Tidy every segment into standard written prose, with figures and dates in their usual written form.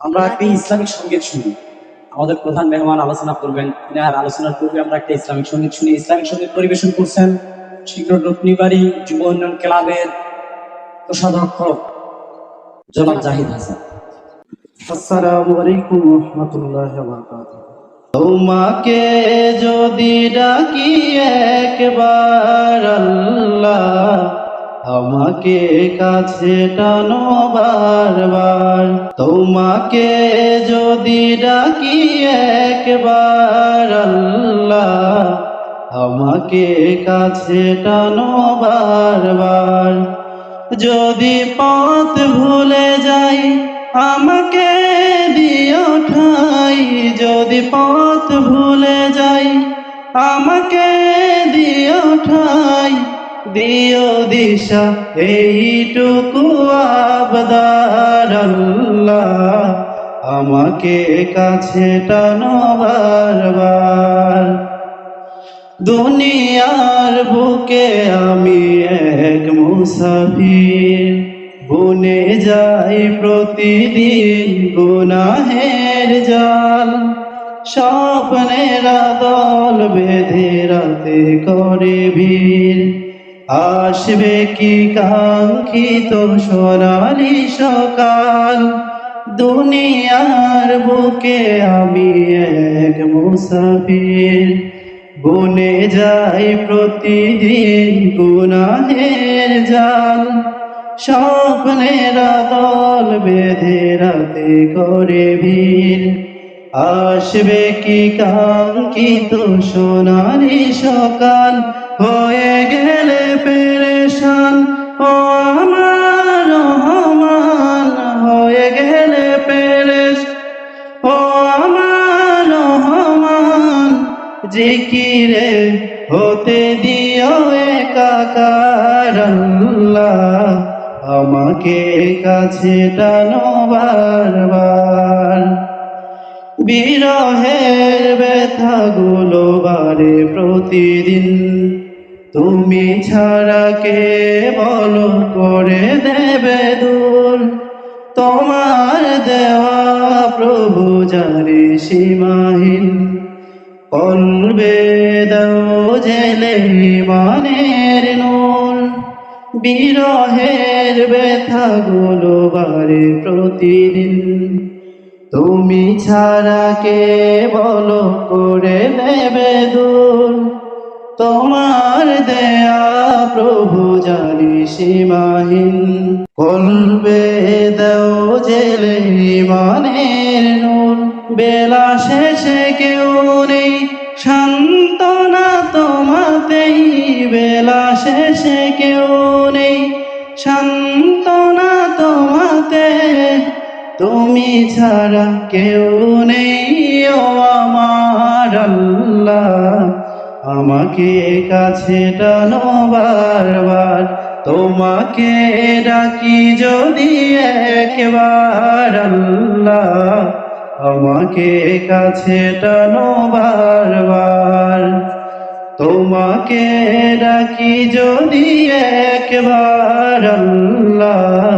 আমরা একটা ইসলামিক সঙ্গীত শুনি। আমাদের প্রধান মেহমান আলোচনা করবেন। আর আলোচনার পূর্বে আমরা একটা ইসলামিক সঙ্গীত শুনি। ইসলামিক সঙ্গীত পরিবেশন করছেন শিকড় রত্নীবাড়ি যুব উন্নয়ন ক্লাবের কোষাধ্যক্ষ জনাব জাহিদ হাসান। আসসালামু আলাইকুম ওয়া রাহমাতুল্লাহি ওয়া বারাকাতুহু। তোমাকে যদি ডাকি একবার আল্লাহ, আমাকে কাছে টানো বারবার। তোমাকে যদি ডাকি একবার আল্লাহ, আমাকে কাছে টানো বারবার। যদি পথ ভুলে যাই আমাকে দিও ঠাই, যদি পথ ভুলে যাই আমাকে দিও ঠাই। দিও দিশা এইটুকু আবদার আল্লাহ, আমাকে কাছে টানো বারবার। দুনিয়ার বুকে আমি এক মুসাফির, বুনে যাই প্রতিদিন গুনাহের জাল। স্বপ্নের দল বেঁধে রাতে করে ভিড়, আসবে কি কাঙ্ক্ষিত সোনালি সকাল। দুনিয়ার বুকে আমি এক মুসাফির, বুনে যাই প্রতিদিন গুনাহের জাল। স্বপ্নের দল বেঁধে রাতে করে ভিড়, আসবে কি কাঙ্ক্ষিত সোনালি সকাল। হয়ে গেলে পেরেশান ও আমার রহমান, হয়ে গেলে পেরেশান ও আমার রহমান। জিকিরে হতে দিও একাকার আল্লাহ, আমাকে কাছে টানো বারবার। বিরহের ব্যথাগুলো বারে প্রতিদিন, তুমি ছাড়া কে বলো করে দেবে দূর। তোমার দেওয়া প্রভু জানে সীমাহীন, কলবে দাও জেলে ইমানের নূর। বিরহের ব্যথাগুলো বারে প্রতিদিন, তুমি ছাড়া কে বলো করে দেবে দূর। তোমার দেয়া প্রভু জানি সীমাহীন, কলবে দাও জেলে ইমানের নূর। বেলা শেষে কেউ নেই সান্ত্বনা তোমাতেই, বেলা শেষে কেউ নেই সান্ত্বনা তোমাতে। তুমি ছাড়া কেউ নেই ও আমার আল্লাহ, আমাকে কাছে টানো বারবার। তোমাকে ডাকি যদি একবার আল্লাহ, আমাকে কাছে টানো বারবার। তোমাকে ডাকি যদি একবার আল্লাহ,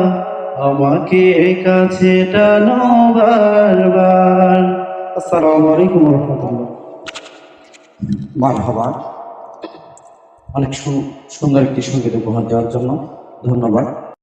আমাকে কাছে টানো বারবার। আসসালামু আলাইকুম ওয়া রাহমাতুল্লাহ। মারহাবা। অনেক সুন্দর একটি সঙ্গীত উপহার দেওয়ার জন্য ধন্যবাদ।